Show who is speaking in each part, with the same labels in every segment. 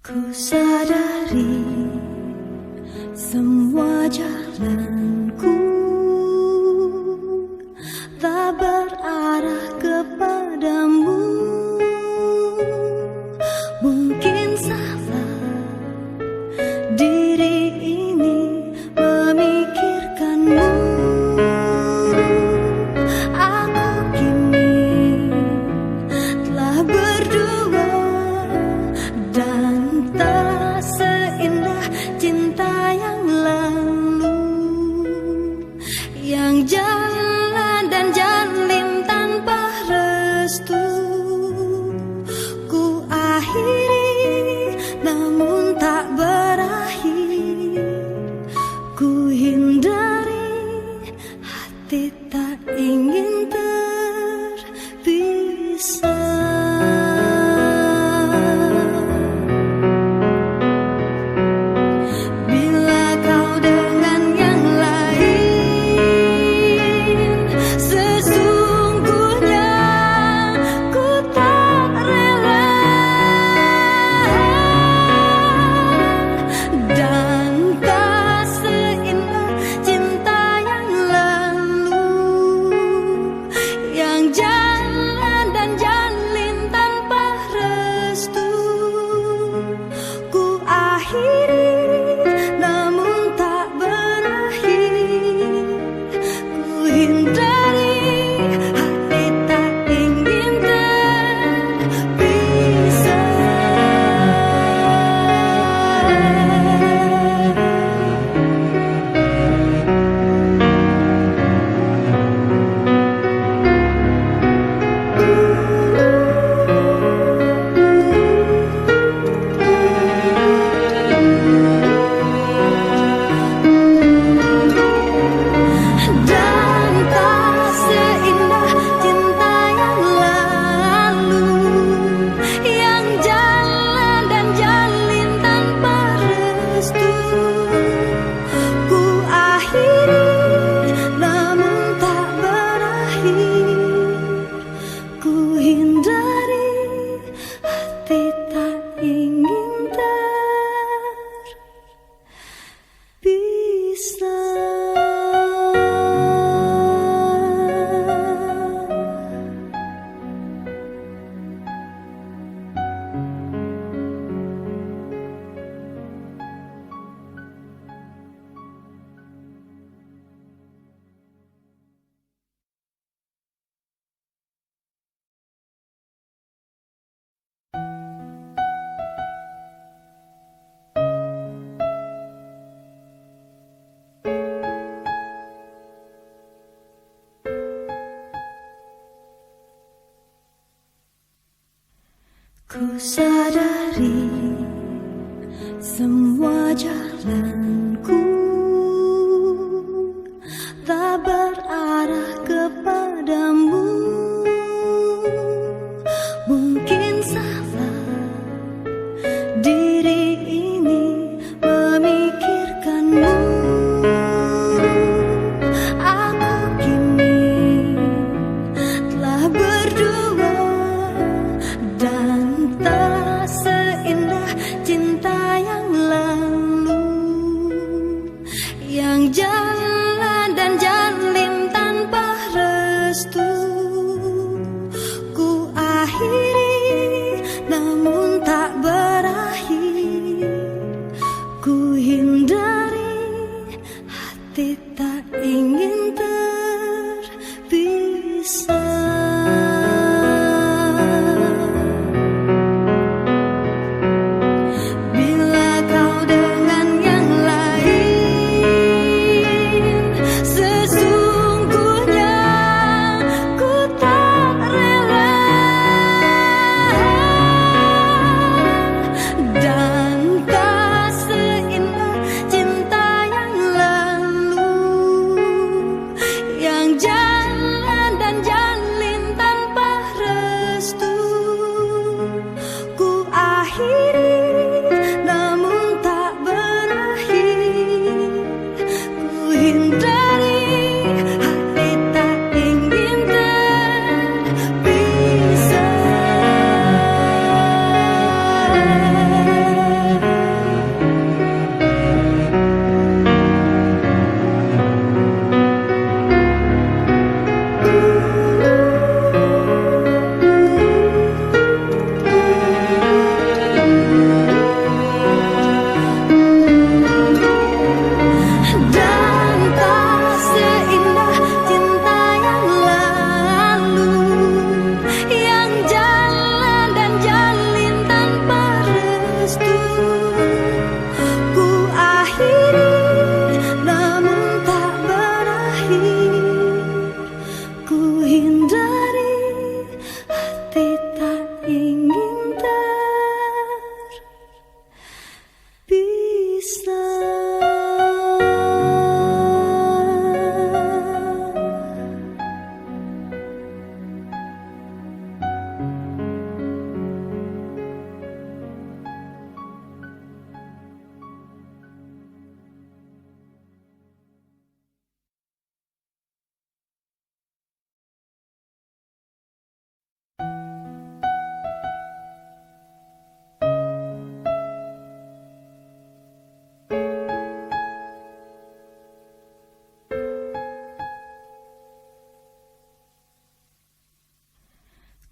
Speaker 1: Ku sadari semua jalanku tak berarah kepadamu. Mungkin salah diri ini memikirkanmu. Aku kini telah berdua dan tak seindah cinta yang lalu, yang jalan dan jalin tanpa restu. Ku akhiri namun tak berakhir. Ku hindari, hati tak ingin terpisah. Ku sadari semua jalanku tak berarah kepadamu. Mungkin salah diri ini memikirkanmu. Aku kini telah berdua dan tak seindah cinta yang lalu, yang jalan dan jalin tanpa restu. Ku akhiri namun tak berakhir.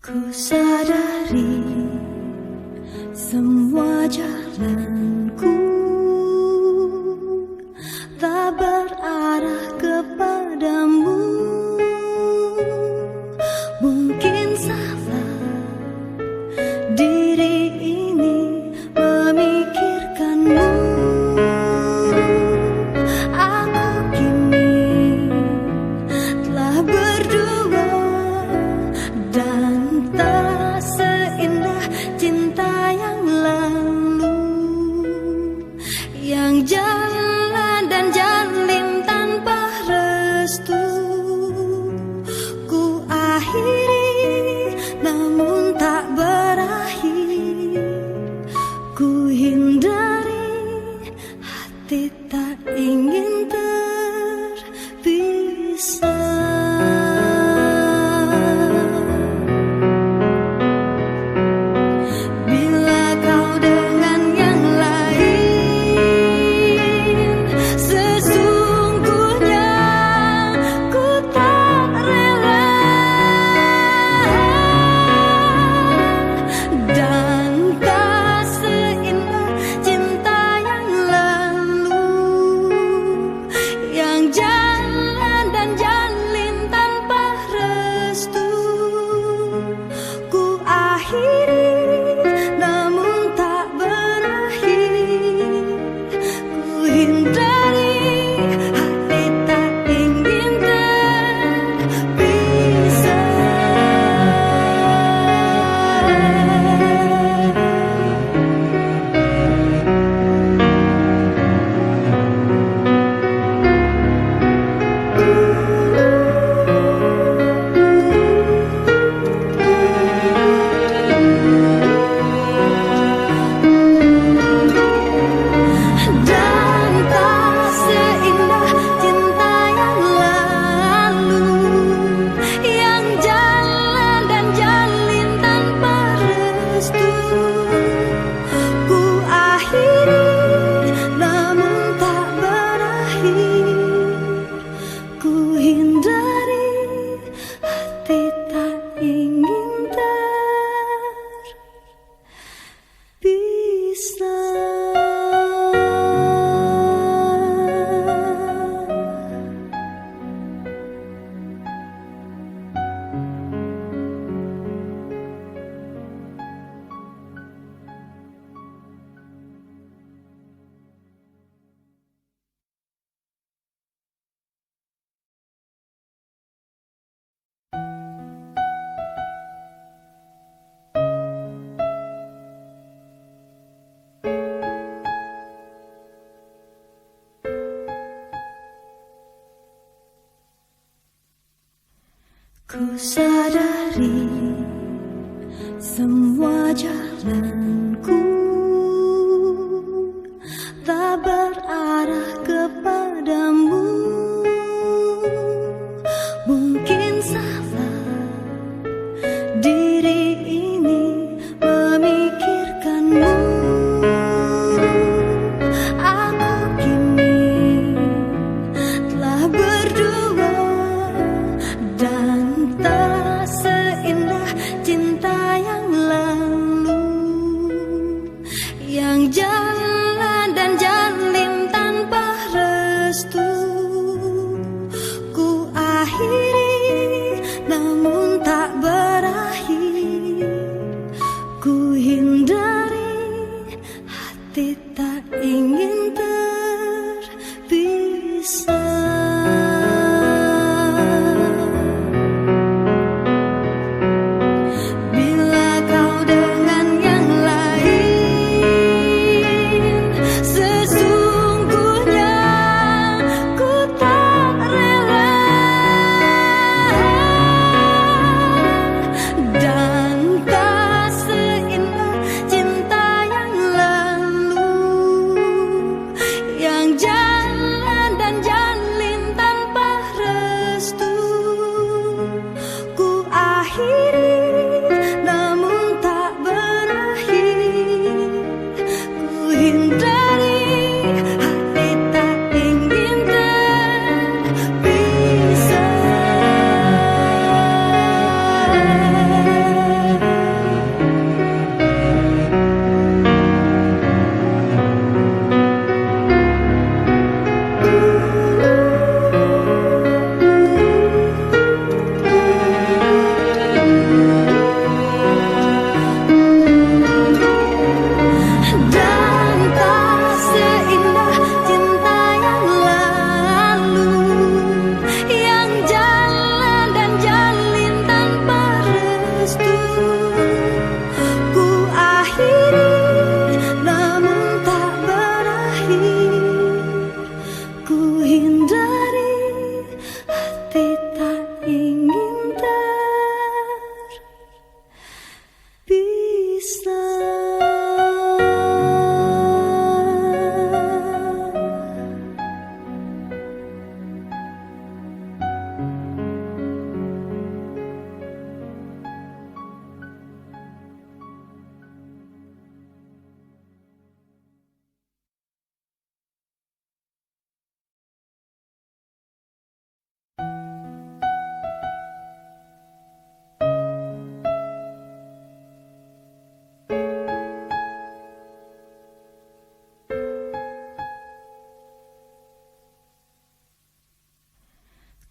Speaker 1: Ku sadari semua jalanku tak berarah kepadamu. Mungkin salah diri ini memikirkanmu. Aku kini telah berdua dan tak seindah cinta yang lalu, yang jalan dan jalin tanpa restu. Ku akhiri namun tak berakhir. Ku hindari, hati tak ingin terpisah. Bila kau dengan yang lain, sesungguhnya ku tak rela. Dan tak seindah cinta yang lalu, yang jalan dan jalin tanpa restu. Ku akhiri namun tak berakhir. Ku hindari, hati tak ingin terpisah. Dan tak seindah cinta yang lalu, yang jalan dan jalin tanpa restu. Ku akhiri namun tak berakhir. Ku hindari, hati tak ingin terpisah. Ku sadari semua jalanku tak berarah kepadamu. Mungkin salah diri ini memikirkanmu. Aku kini telah berdua dan tak seindah cinta yang lalu, yang jalan dan jalin tanpa restu. Ku akhiri namun tak berakhir. Ku hindari, hati tak ingin terpisah. Bila kau dengan yang lain, sesungguhnya ku tak rela. Dan tak seindah cinta yang lalu,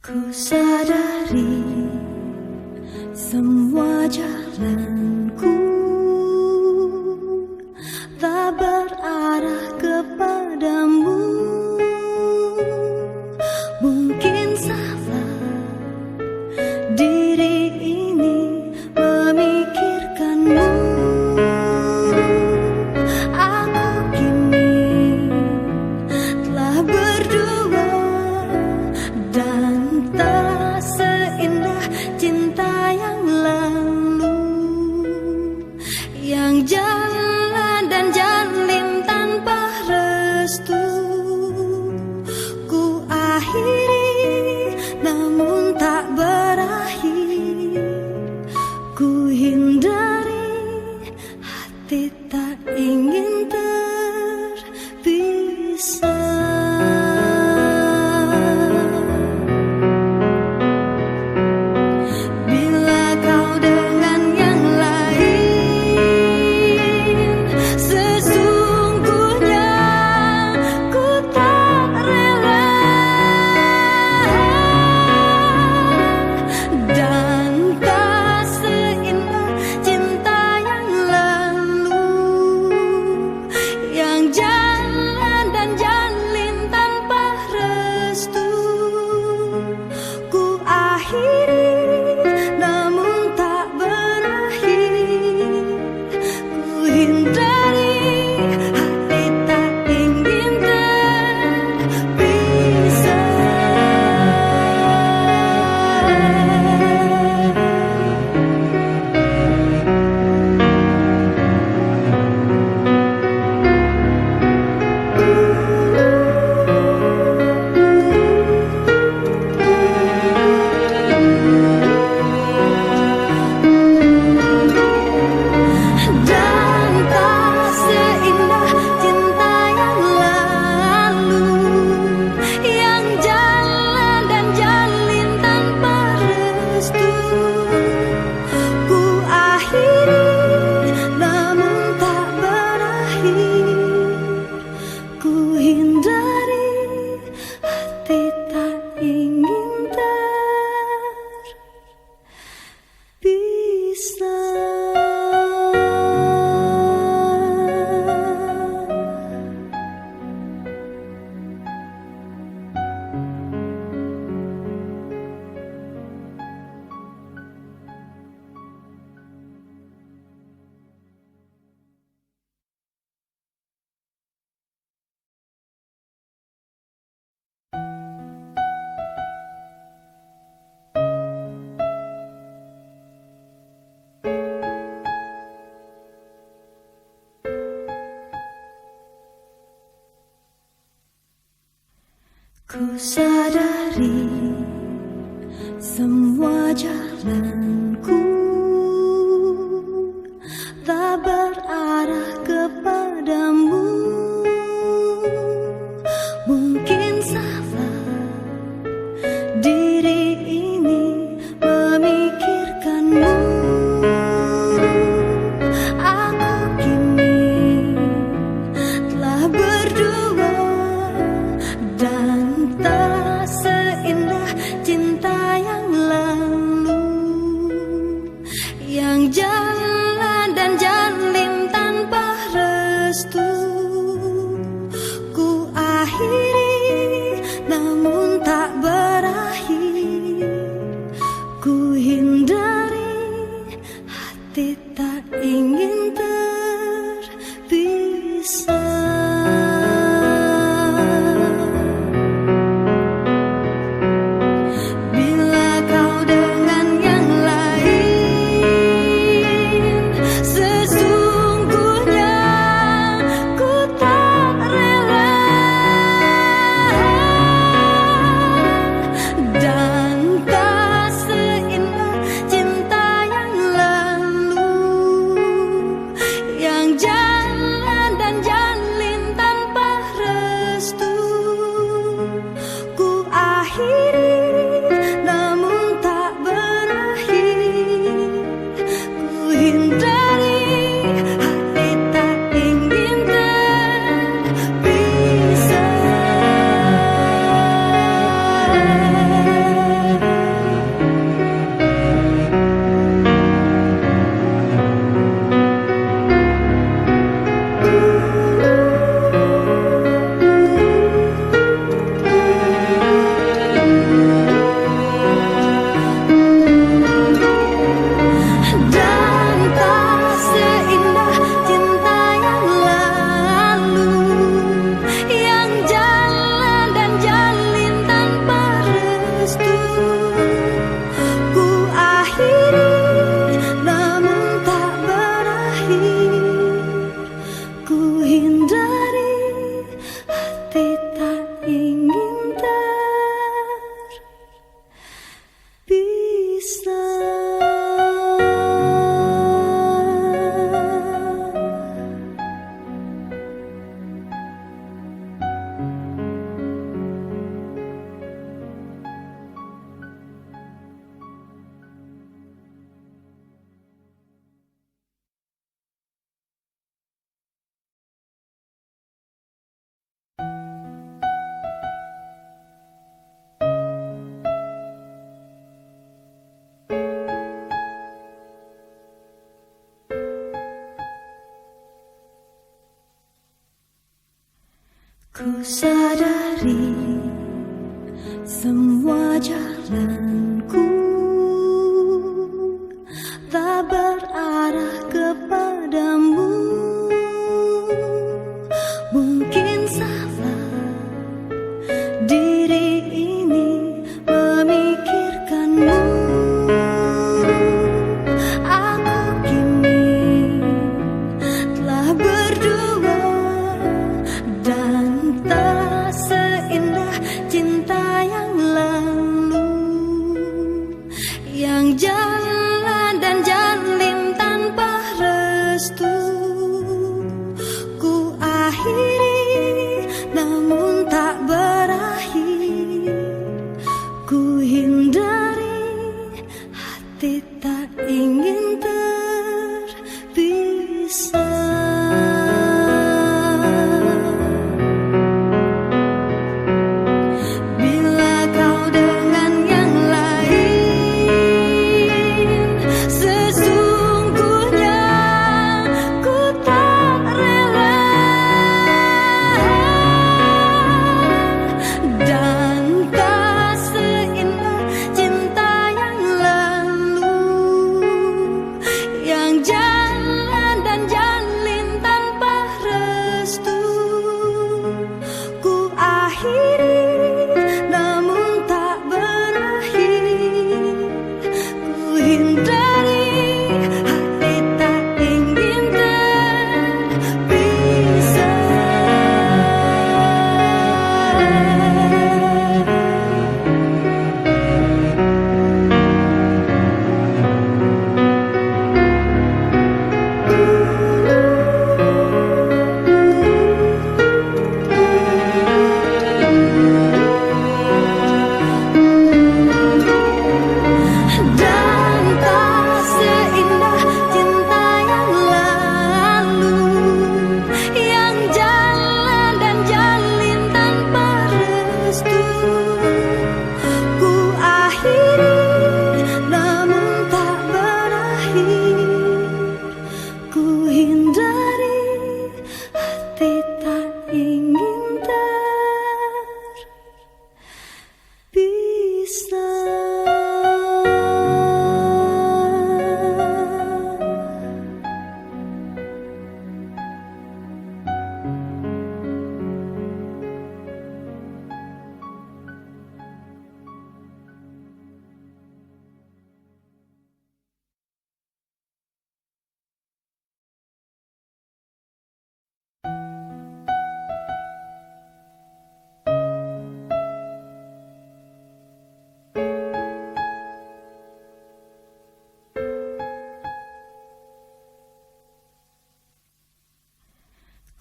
Speaker 1: Ku sadari semua jalanku tak berarah kepadamu. Mungkin salah diri ini memikirkanmu. Aku kini telah berdua dan tak seindah cinta yang lalu, yang jalan dan jalin tanpa restu. Ku akhiri namun tak berakhir. Ku hindari, hati tak ingin terpisah. Bila kau dengan yang lain, sesungguhnya ku tak rela. Dan tak seindah cinta yang lalu, yang jalan dan jalin tanpa restu. Ku akhiri namun tak berakhir. Ku hindari, hati tak ingin terpisah. Dan tak seindah cinta yang lalu, yang jalan dan jalin tanpa restu. Ku akhiri namun tak berakhir. Ku hindari, hati tak ingin terpisah. Ku sadari semua jalanku tak berarah kepadamu. Mungkin salah diri ini memikirkanmu. Aku kini telah berdua dan tak seindah cinta yang lalu, yang jalan dan jalin tanpa restu. Ku akhiri namun tak berakhir. Ku hindari, hati tak ingin terpisah. Bila kau dengan yang lain, sesungguhnya ku tak rela. Dan tak seindah cinta yang lalu, yang jalan dan jalan Ku sadari semua jalanku tak berarah kepadamu. Mungkin salah diri ini memikirkanmu. Aku kini telah berdua dan tak seindah cinta yang lalu, yang jalan dan jalin tanpa restu. Ku akhiri namun tak berakhir. Ku hindari, hati tak ingin terpisah. Bila kau dengan yang lain, sesungguhnya ku tak rela. Dan tak seindah cinta yang lalu, yang jalan dan jalin tanpa restu. Ku akhiri namun tak berakhir. Ku hindari, hati tak ingin terpisah. Dan tak seindah cinta yang lalu, yang jalan dan jalin tanpa restu. Ku akhiri namun tak berakhir. Ku hindari, hati tak ingin terpisah.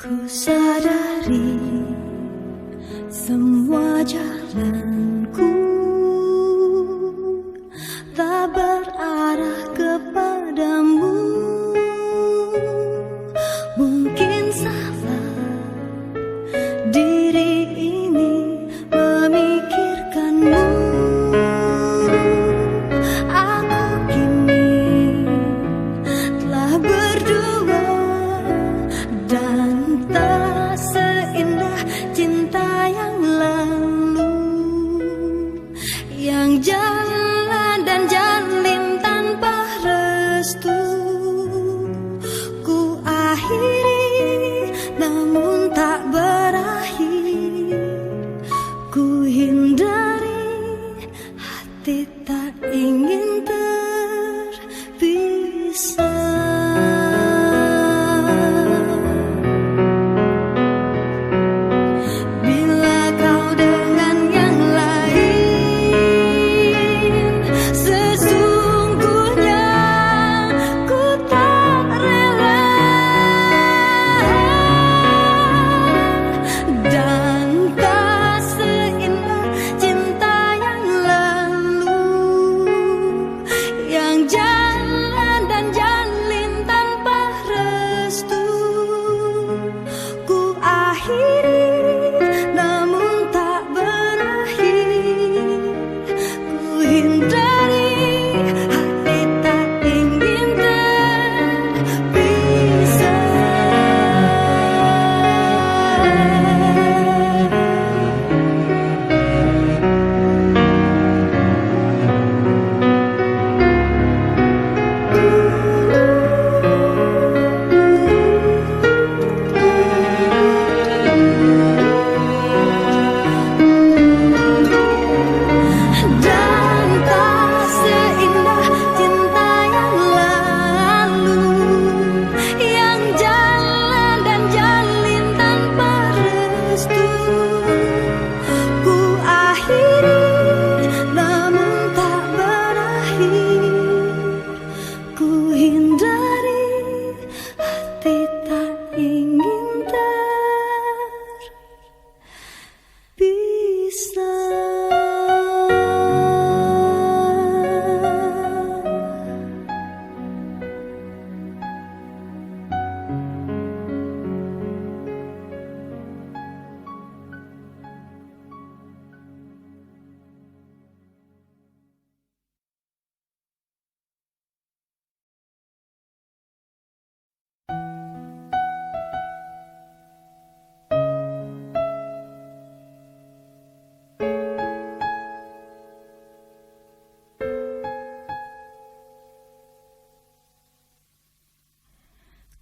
Speaker 1: Ku sadari semua jalanku tak berarah kepadamu. Mungkin salah diri ini memikirkanmu. Aku kini telah berdua dan tak seindah cinta yang lalu, yang jalan dan jalin tanpa restu. Ku akhiri namun tak berakhir.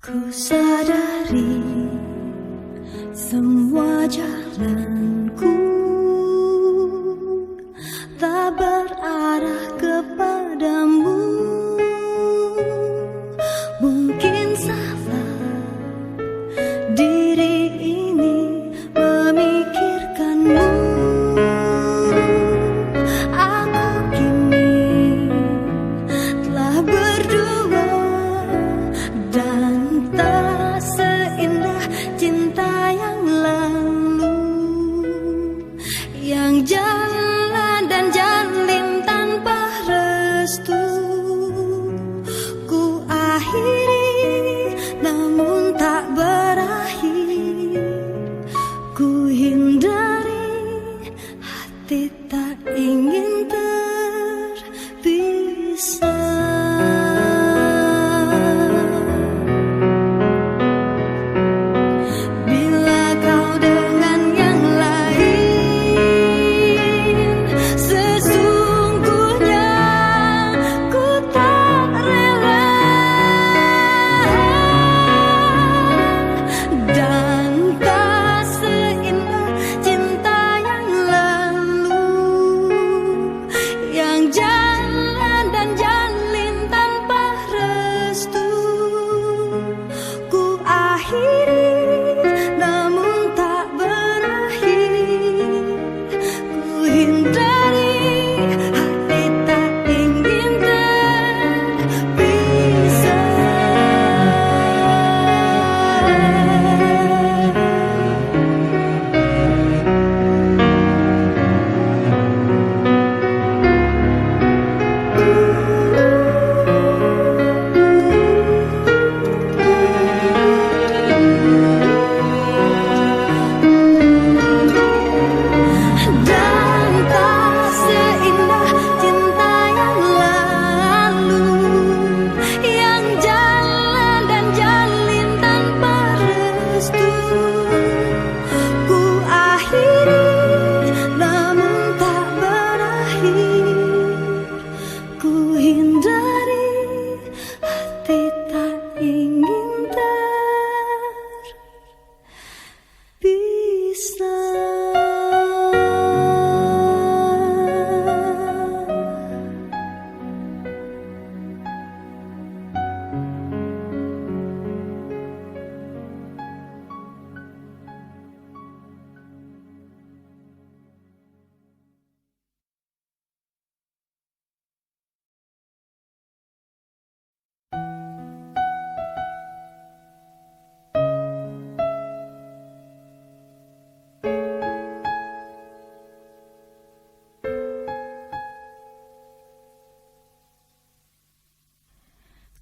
Speaker 1: Ku sadari semua jalanku tak berarah kepadamu. Mungkin salah diri ini memikirkanmu. Aku kini telah berdua dan tak seindah cinta yang lalu, yang jalan dan jalin tanpa restu. Ku akhiri namun tak berakhir. Ku hindari, hati tak ingin terpisah.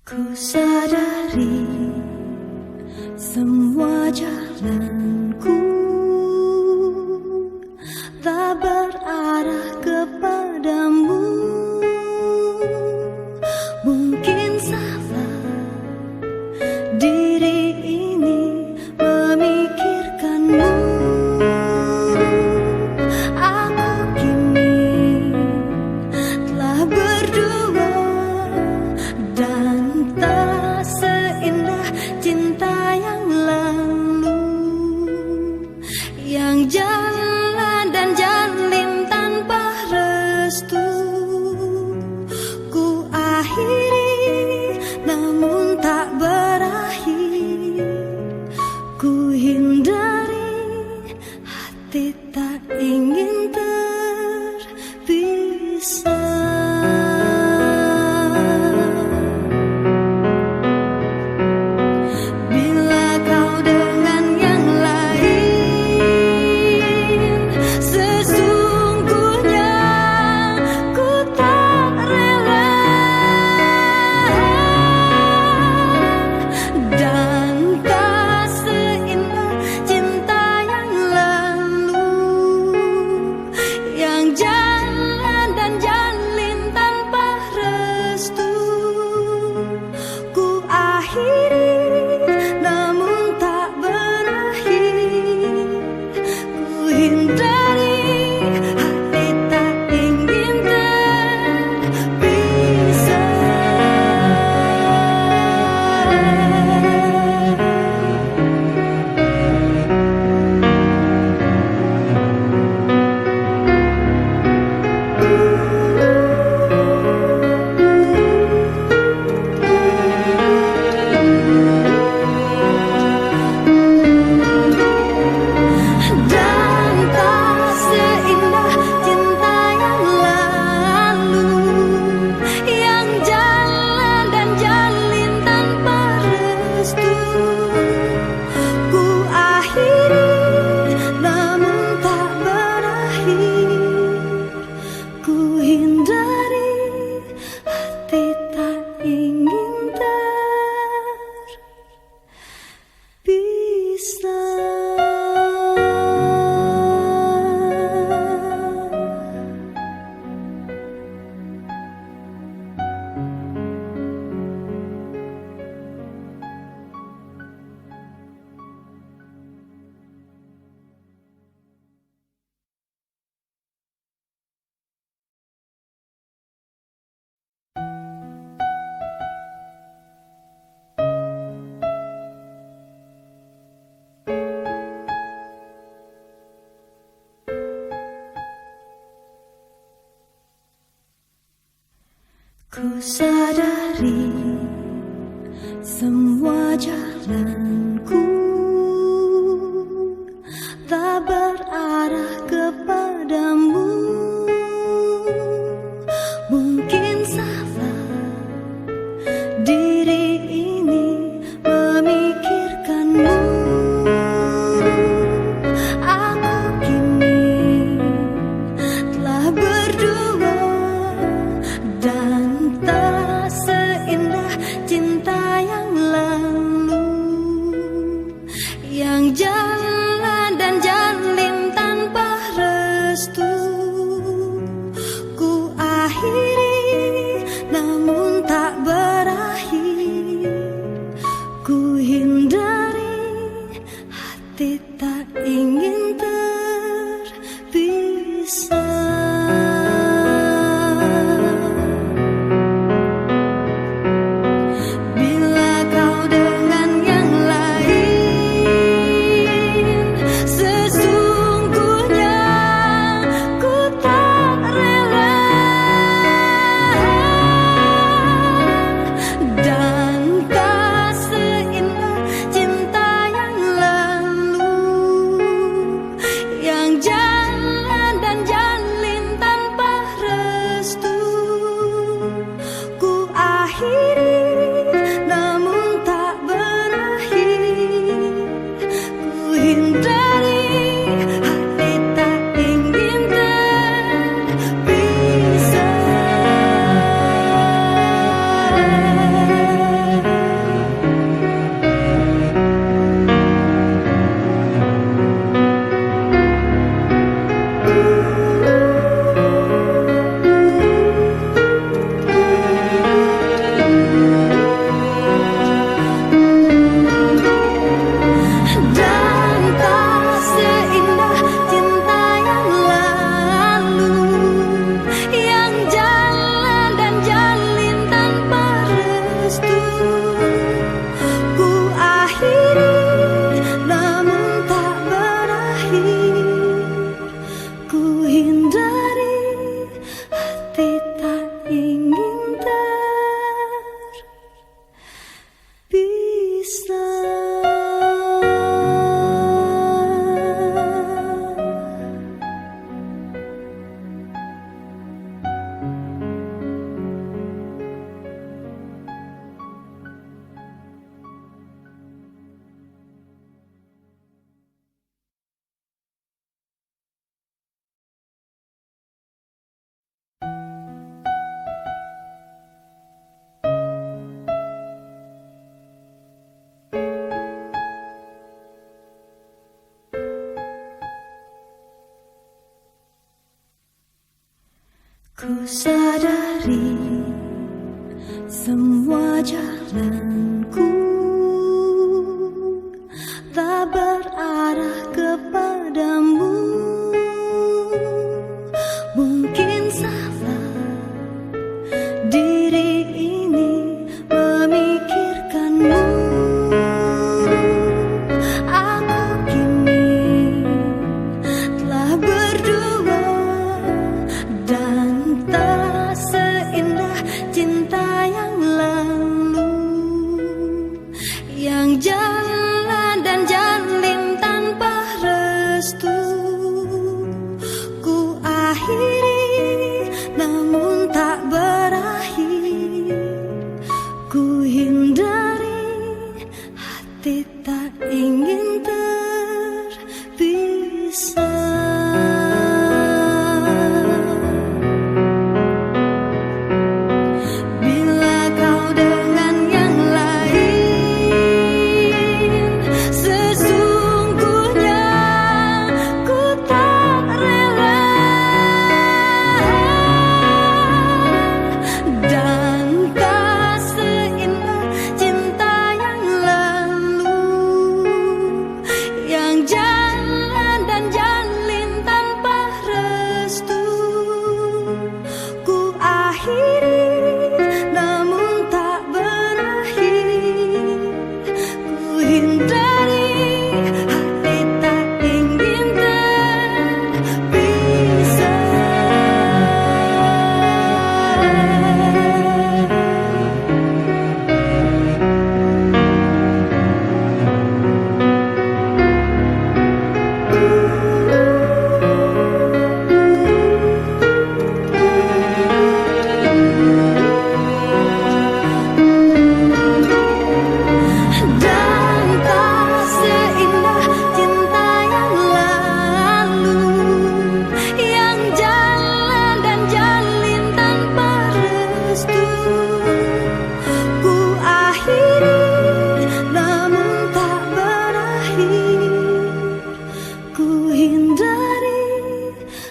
Speaker 1: Ku sadari semua jalanku tak berarah kepadamu. Mungkin salah diri ini memikirkanmu. Aku kini telah berdua dan tak seindah cinta yang lalu, yang jalan dan jalin tanpa restu. Ku akhiri namun tak berakhir. Ku hindari, hati tak ingin terpisah. Cinta yang lalu Ku sadari semua jalanku tak berarah kepadamu. Mungkin salah diri ini memikirkanmu. Aku kini telah berdua dan tak seindah cinta yang lalu, yang jalan dan jalin tanpa restu. Ku akhiri namun tak berakhir. Ku hindari, hati tak ingin terpisah. Bila kau dengan yang lain, sesungguhnya ku tak rela. Dan tak seindah cinta yang lalu, yang jalan dan jalin tanpa restu. Ku akhiri namun tak berakhir. Ku hindari, hati tak ingin terpisah. Dan tak seindah cinta yang lalu, yang jalan dan jalin tanpa restu. Ku akhiri namun tak berakhir. Ku hindari, hati tak ingin terpisah. Ku sadari semua jalanku tak berarah kepadamu. Mungkin salah diri ini memikirkanmu. Aku kini telah berdua dan tak seindah cinta yang lalu, hindari,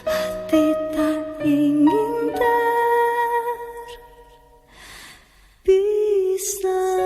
Speaker 1: hati tak ingin terpisah.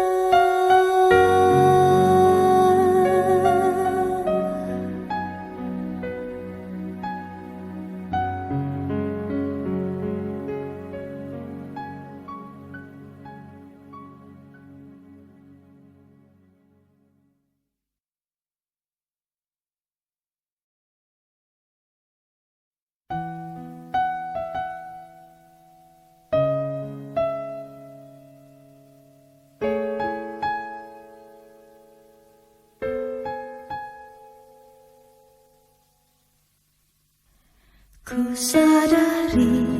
Speaker 1: Ku sadari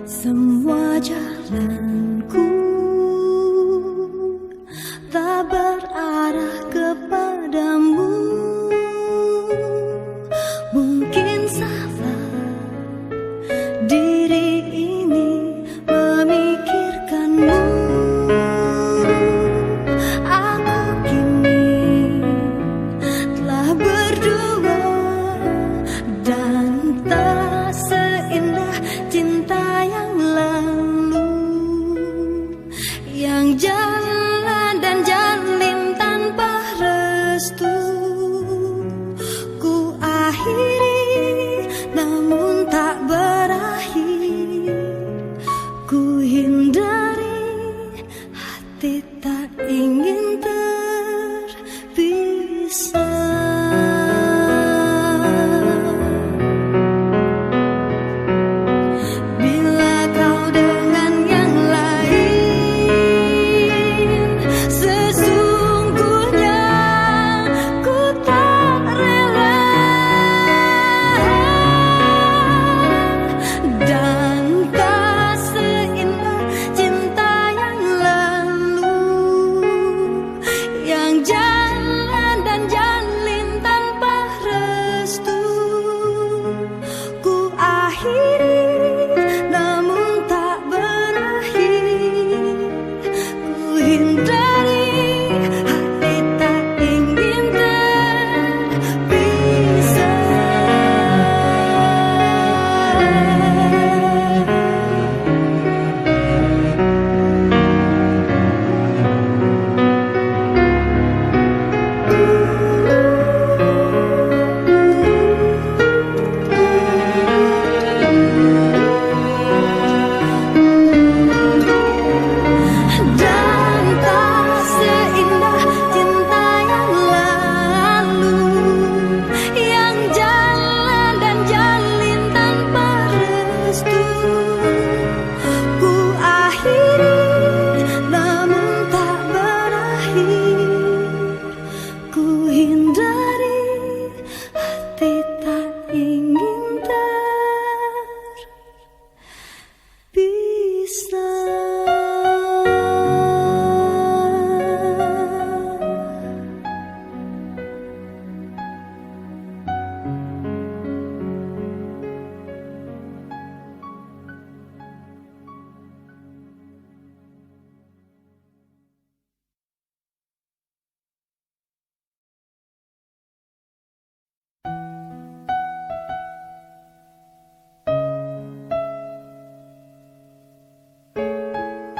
Speaker 1: semua jalanku tak berarah kepadamu. Mungkin salah diri ini memikirkanmu. Aku kini telah berdua dan tak seindah cinta yang lalu, yang jalan dan jalin tanpa restu. Ku akhiri namun tak berakhir. Ku hindari, hati tak ingin terpisah. Ku sadari semua jalanku tak berarah kepadamu. Mungkin salah diri ini memikirkanmu. Aku kini telah berdua dan tak seindah cinta yang lalu, yang jalan dan jalin tanpa restu. Ku akhiri namun tak berakhir. Ku hindari, hati tak ingin terpisah. Bila kau dengan yang lain, sesungguhnya ku tak rela. Dan tak seindah cinta yang lalu, yang jalan dan jalin tanpa restu. Ku akhiri namun tak berakhir. Ku hindari, hati tak ingin terpisah. Bila kau dengan yang lain,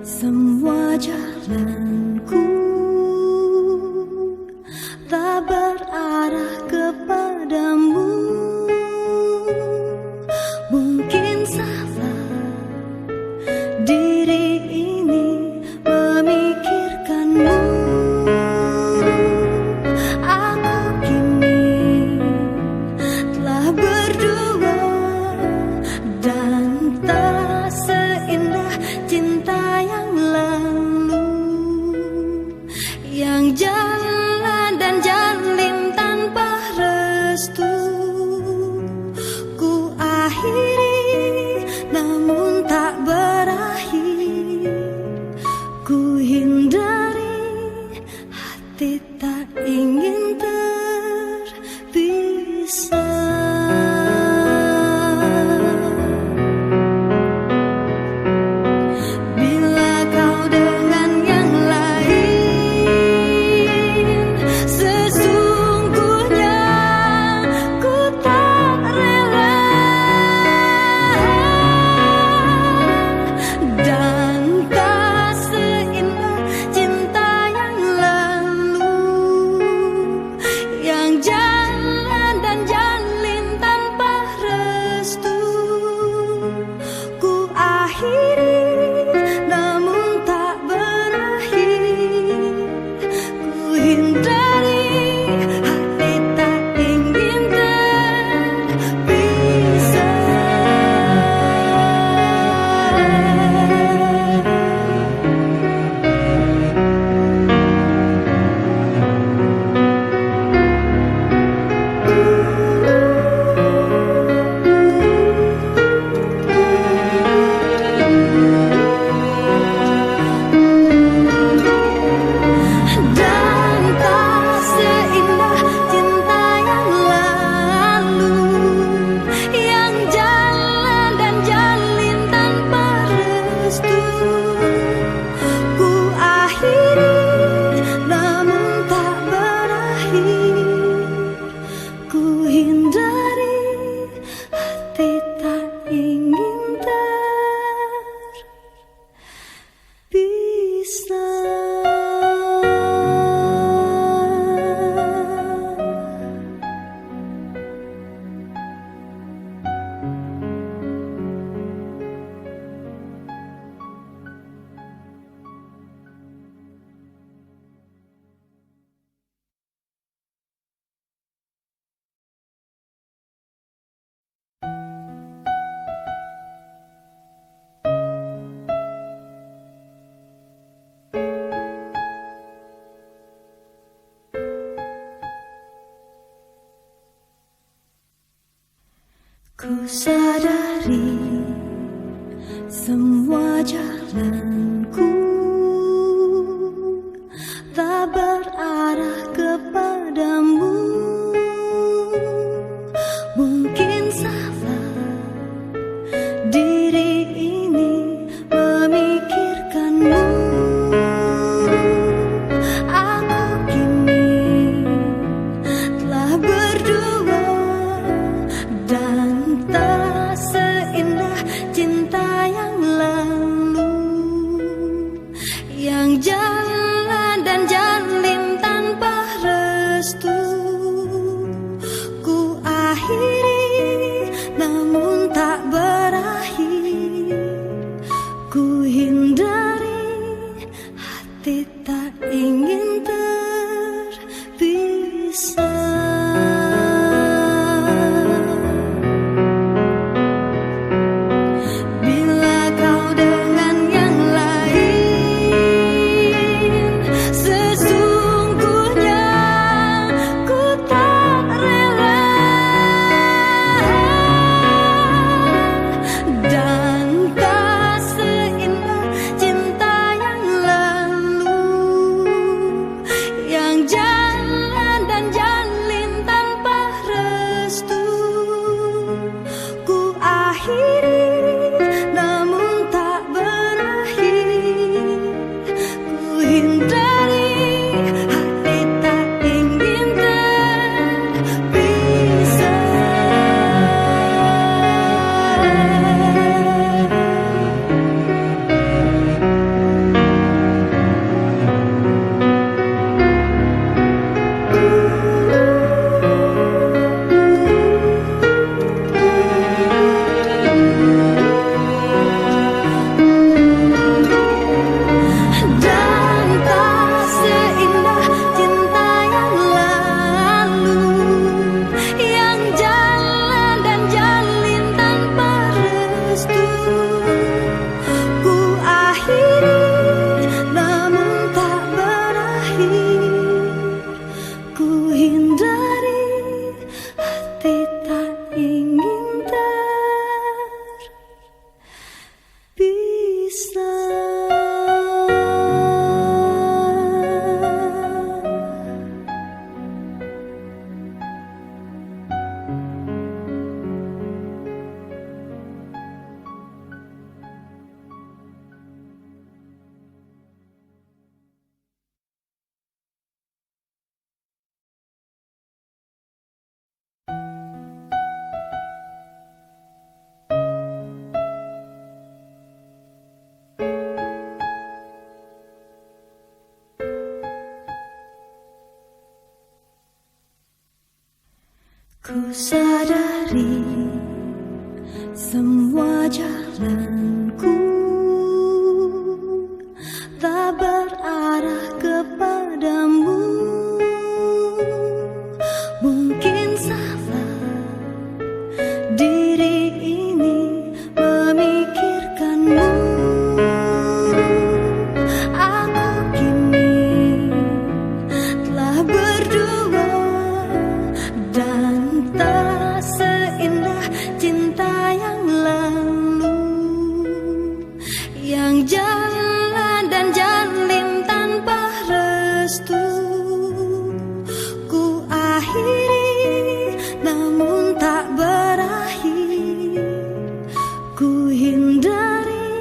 Speaker 1: sesungguhnya ku tak rela. Ku sadari semua jalanku tak berarah kepadamu. Mungkin salah diri ini memikirkanmu. Aku kini telah berdua dan tak seindah cinta yang lalu, yang jalan dan jalin tanpa restu. Ku akhiri namun tak berakhir. Ku hindari, hati tak ingin terpisah. Bila kau dengan yang lain, sesungguhnya ku tak rela. Dan tak seindah cinta yang lalu, yang jalan dan jalin tanpa restu. Ku akhiri namun tak berakhir. Ku hindari, hati tak ingin terpisah. Dan tak seindah cinta yang lalu, yang jalan dan jalin tanpa restu. Ku akhiri namun tak berakhir. Ku hindari, hati tak ingin terpisah. Ku sadari semua jalanku tak berarah kepadamu. Mungkin salah diri ini memikirkanmu. Aku kini telah berdua dan tak seindah cinta yang lalu, yang jalan dan jalin tanpa restu. Ku akhiri namun tak berakhir. Ku hindari,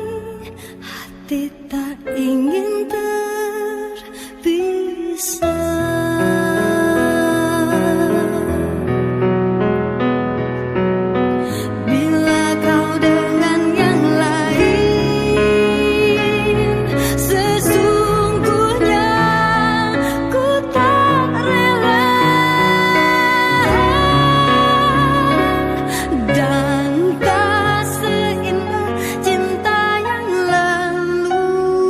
Speaker 1: hati tak ingin terpisah. Bila kau dengan yang lain, sesungguhnya ku tak rela. Dan tak seindah cinta yang lalu,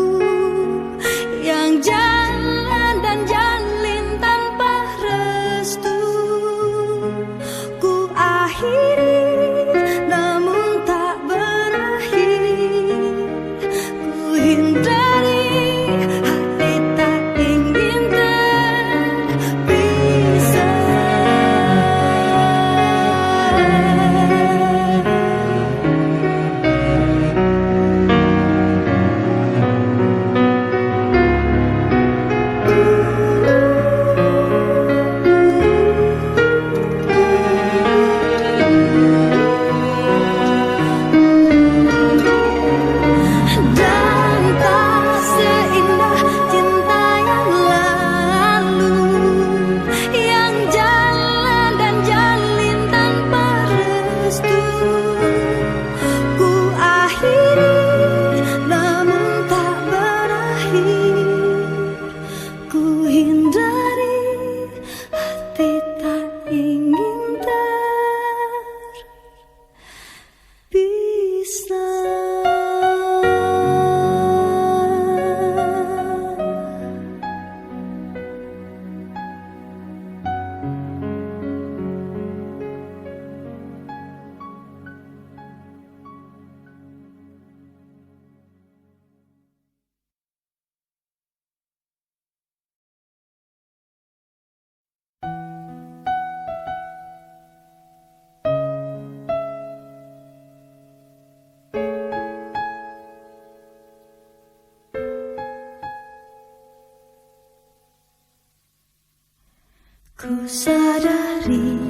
Speaker 1: Ku sadari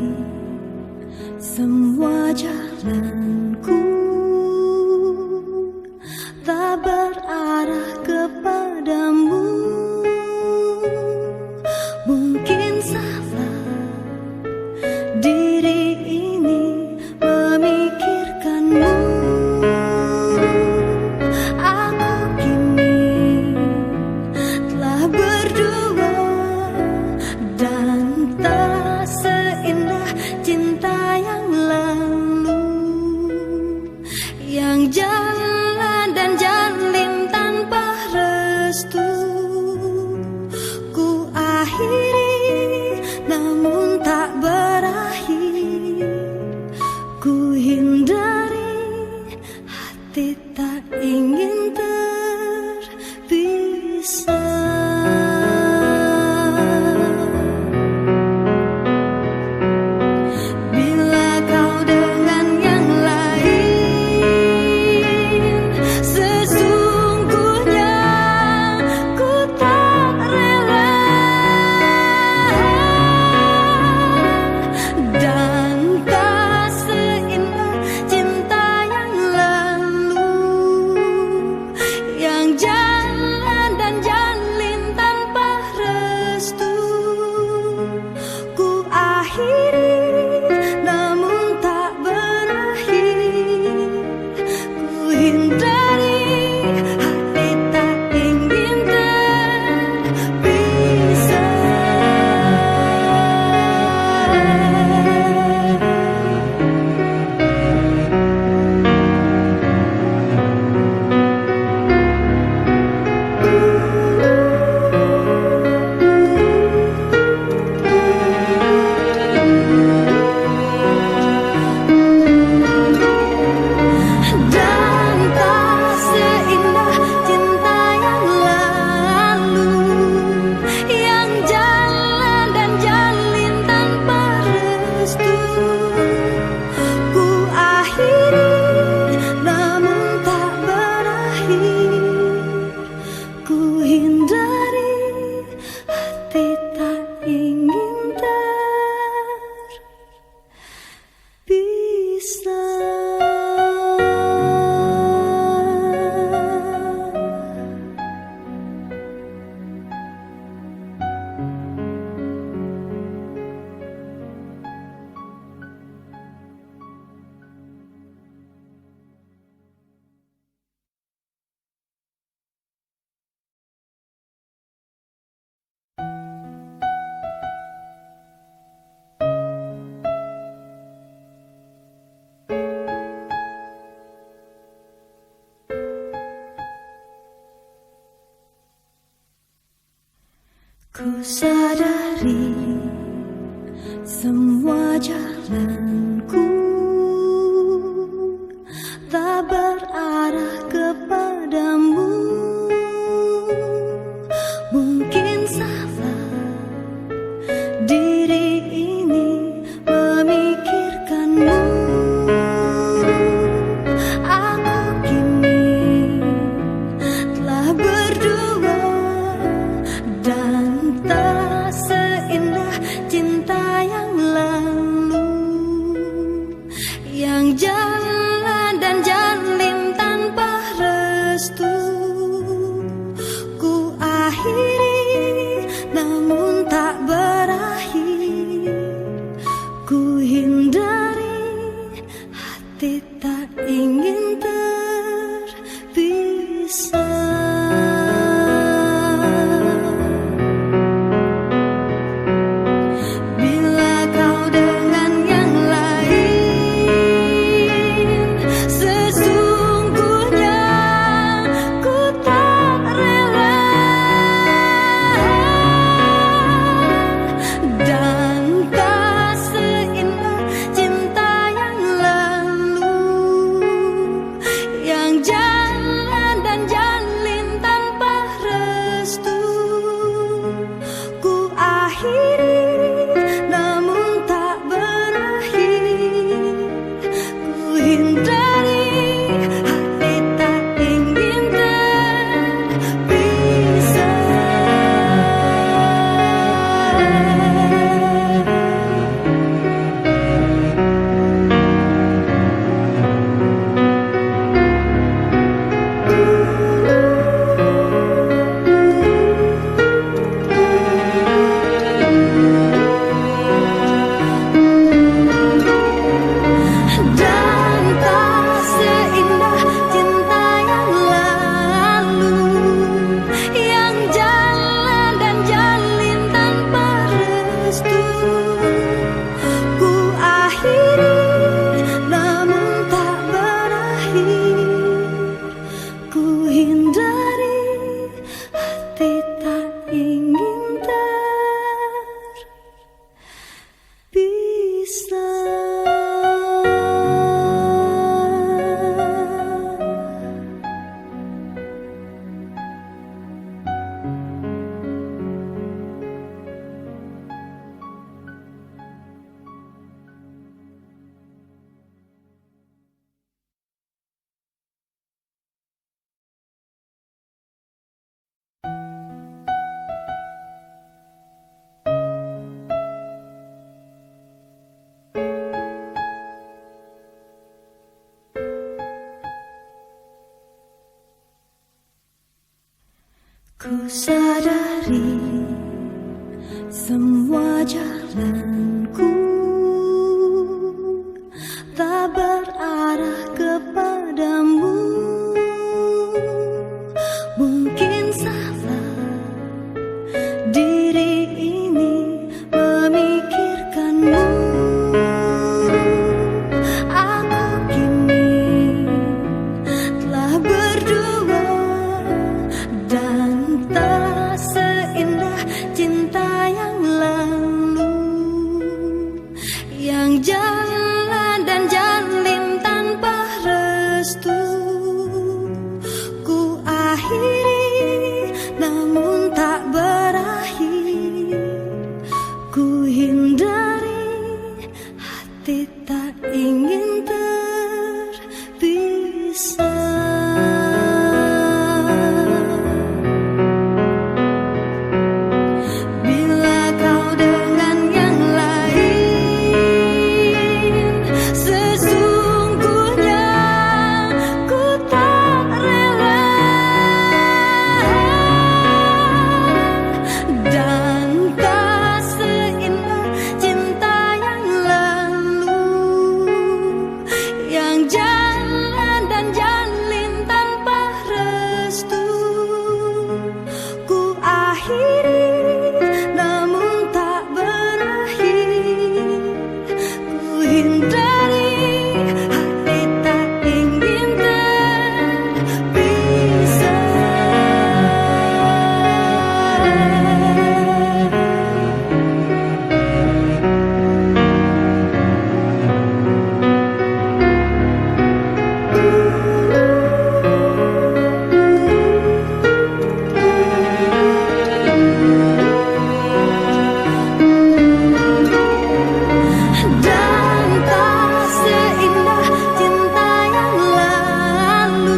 Speaker 1: semua jalanku tak berarah kepadamu. Mungkin salah diri ini memikirkanmu. Aku kini telah berdua dan tak seindah cinta yang lalu, yang jalan dan jalin tanpa restu. Ku akhiri namun tak berakhir. Ku hindari, hati tak ingin terpisah. Bila kau dengan yang lain, sesungguhnya ku tak rela. Dan tak seindah cinta yang lalu, yang jalan dan jalin tanpa restu. Ku akhiri namun tak berakhir. Ku hindari, hati tak ingin terpisah. Dan tak seindah cinta yang lalu, yang jalan dan jalin tanpa restu. Ku akhiri namun tak berakhir. Ku hindari, hati tak ingin terpisah. Ku sadari semua jalanku tak berarah kepadamu. Mungkin salah diri ini memikirkanmu. Aku kini telah berdua dan tak seindah cinta yang lalu, yang jalan dan jalin tanpa restu. Ku sadari semua jalanku tak berarah kepadamu. Mungkin salah diri ini memikirkanmu. Aku kini telah berdua dan tak seindah cinta yang lalu, yang jalan dan jalin tanpa restu. Ku akhiri namun tak berakhir. Ku hindari, hati tak ingin terpisah. Bila kau dengan yang lain, sesungguhnya ku tak rela. Dan tak seindah cinta yang lalu, yang jalan dan jalin tanpa restu. Ku akhiri namun tak berakhir. Ku hindari, hati tak ingin terpisah. Dan tak seindah cinta yang lalu,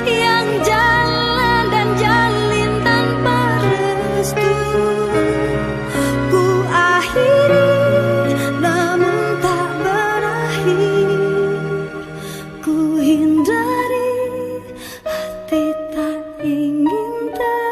Speaker 1: yang jalan dan jalin tanpa restu. Ku akhiri namun tak berakhir. Ku hindari, hati tak ingin terpisah.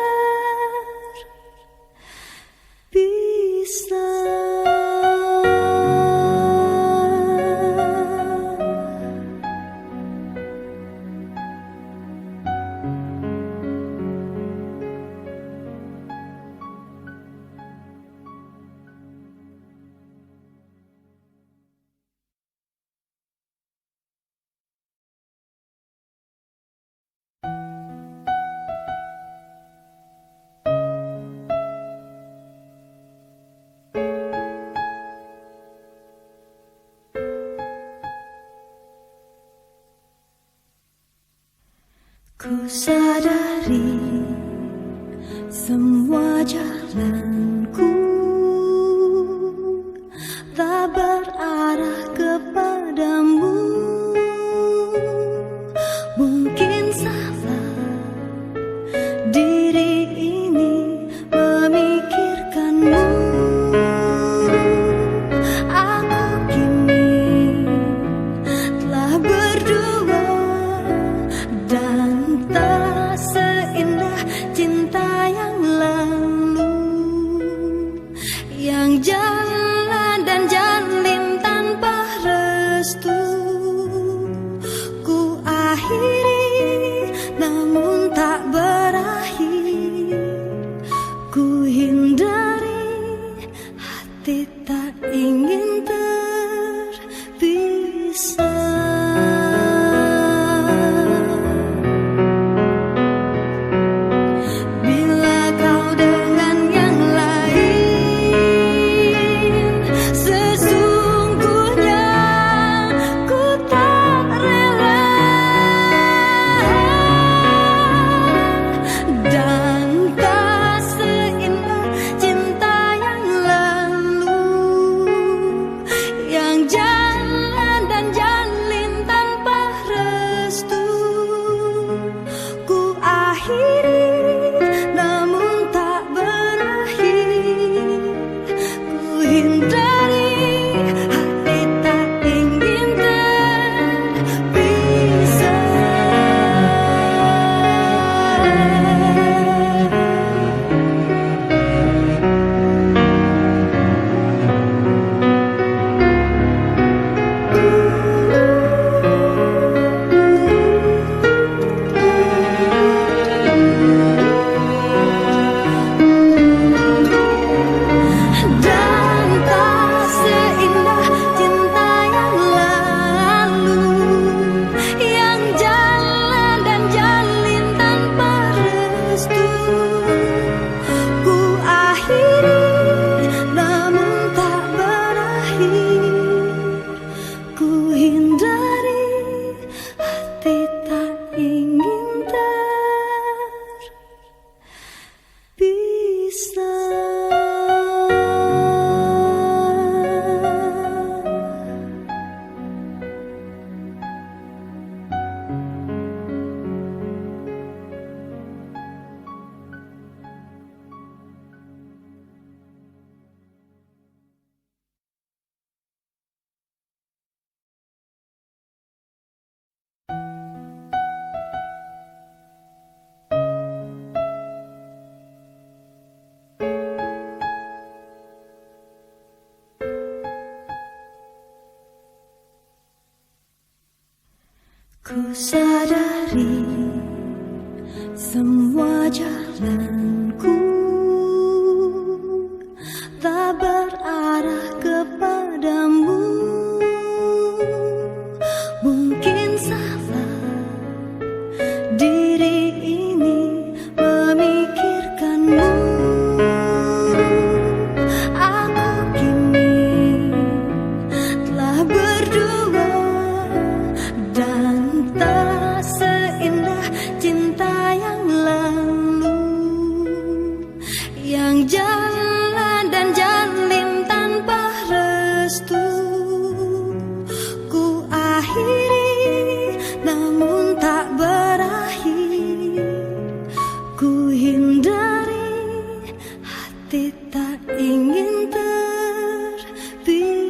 Speaker 1: Ku sadari semua jalanku tak berarah kepadamu. Mungkin salah diri ini memikirkanmu. Aku kini telah berdua dan tak seindah cinta yang lalu, yang jalan dan jalin tanpa restu. Ku akhiri Ku sadari semua jalanku tak berarah kepadamu. Mungkin salah diri ini memikirkanmu. Aku kini telah berdua dan tak seindah cinta yang lalu, yang jalan dan jalin tanpa restu. Ku akhiri namun tak berakhir. Ku hindari, hati tak ingin terpisah.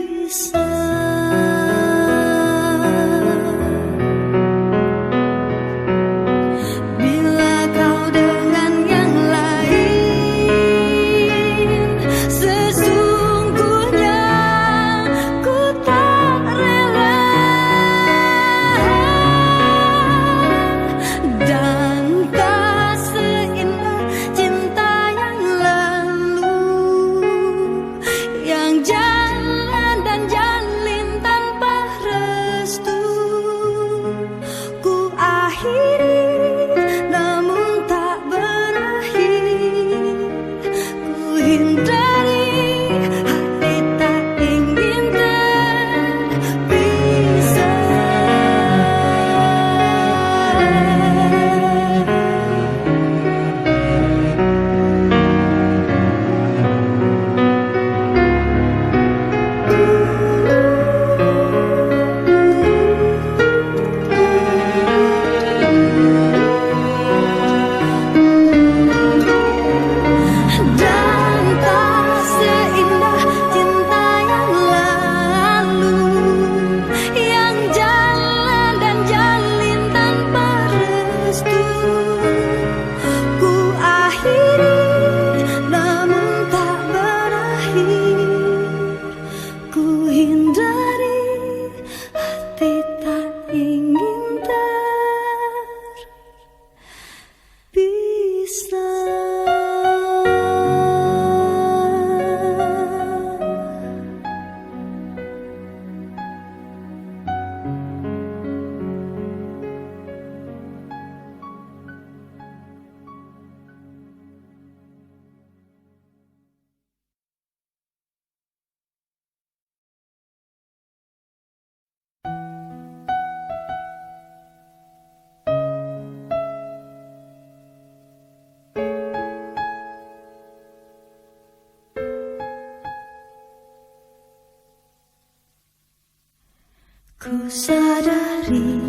Speaker 1: Ku sadari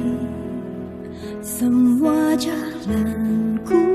Speaker 1: semua jalanku